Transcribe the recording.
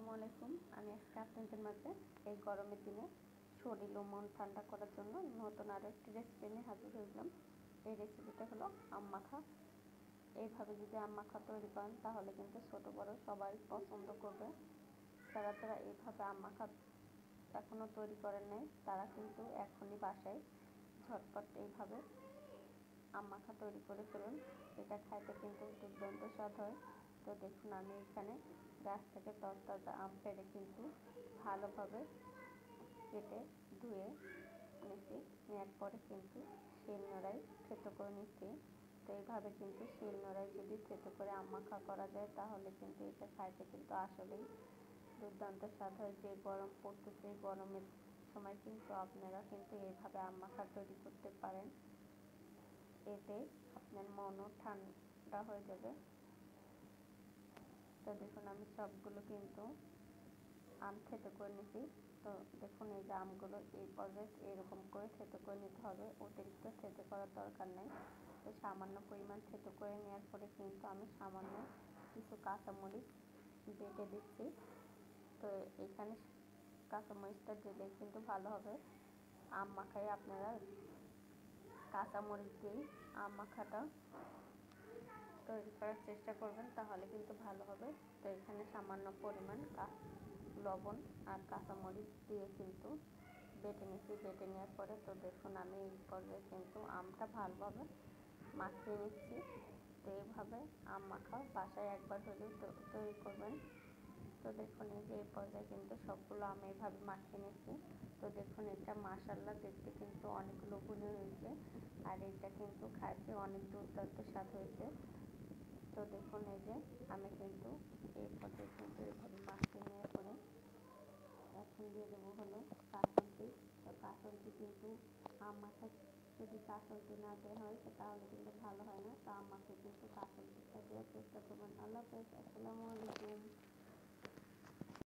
আসসালামু আলাইকুম। আমি আজকে আপনাদের মাঝে এই গরমের দিনে শরীর ও মন ঠান্ডা করার জন্য নতুন আরও একটি রেসিপি নিয়ে হাজির হয়েছিলাম। এই রেসিপিটা হলো আম মাখা। এইভাবে যদি আম মাখা তৈরি করেন তাহলে কিন্তু ছোটো বড় সবাই পছন্দ করবে। যারা যারা এইভাবে আম মাখা এখনও তৈরি করেন নাই তারা কিন্তু এখনই বাসায় ঝটপট এইভাবে আম মাখা তৈরি করে ফেলুন। এটা খাইতে কিন্তু দুর্দান্ত স্বাদ হয়। তো দেখুন আমি এখানে গাছ থেকে তরতাজা আম পেড়ে কিন্তু ভালোভাবে কেটে ধুয়ে নিচ্ছি। নেওয়ার পরে কিন্তু শিলনোড়ায় থেতো করে নিচ্ছি। তো এইভাবে কিন্তু শিলনোড়ায় যদি থেতো করে আম মাখা করা যায় তাহলে কিন্তু এটা খাইতে কিন্তু আসলেই দুর্দান্ত স্বাদ হয়। যে গরম পড়তেছে এই গরমের সময় কিন্তু আপনারা কিন্তু এইভাবে আম মাখা তৈরি করতে পারেন। এতে আপনার মনও ঠান্ডা হয়ে যাবে। তো দেখুন আমি সবগুলো কিন্তু আম থেতো করে নিয়েছি। তো দেখুন এই যে আমগুলো এই পর্যায়ে এরকম করে থেতো করে নিতে হবে, অতিরিক্ত থেতো করার দরকার নেই। তো সামান্য পরিমাণ থেতো করে নেওয়ার পরে কিন্তু আমি সামান্য কিছু কাঁচামরিচ বেটে দিচ্ছি। তো এখানে কাঁচামরিচটা দিলে কিন্তু ভালো হবে। আম মাখায় আপনারা কাঁচামরিচ দিয়েই আম মাখাটা তৈরি করার চেষ্টা করবেন, তাহলে কিন্তু ভালো হবে। তো এখানে সামান্য পরিমাণ লবণ আর কাঁচামরিচ দিয়ে কিন্তু বেটে নিচ্ছি। বেটে নেওয়ার পরে তো দেখুন আমি এই পর্যায়ে কিন্তু আমটা ভালোভাবে মাখিয়ে নিচ্ছি। তো এইভাবে আম মাখা বাসায় একবার হলেও তৈরি করবেন। তো দেখুন এই যে এই পর্যায়ে কিন্তু সবগুলো আম এইভাবে মাখিয়ে নিচ্ছি। তো দেখুন এটা মাশাআল্লাহ দেখতে কিন্তু অনেক লোভনীয় হয়েছে, আর এটা কিন্তু খাইতে অনেক দুর্দান্ত স্বাদ হয়েছে। তো দেখুন এই যে আমি কিন্তু এই পর্যায়ে কিন্তু এইভাবে মাখিয়ে নেওয়ার পরে এখন দিয়ে দেবো হলো কাঁচালতি। তো কাঁচালতি কিন্তু আম মাখা যদি কাঁচালতি না দেওয়া হয় তাহলে কিন্তু ভালো হয় না। তো আম মাখায় কিন্তু কাঁচালতিটা দেওয়ার চেষ্টা করবেন। আল্লাহ হাফেজ, আসসালামু আলাইকুম।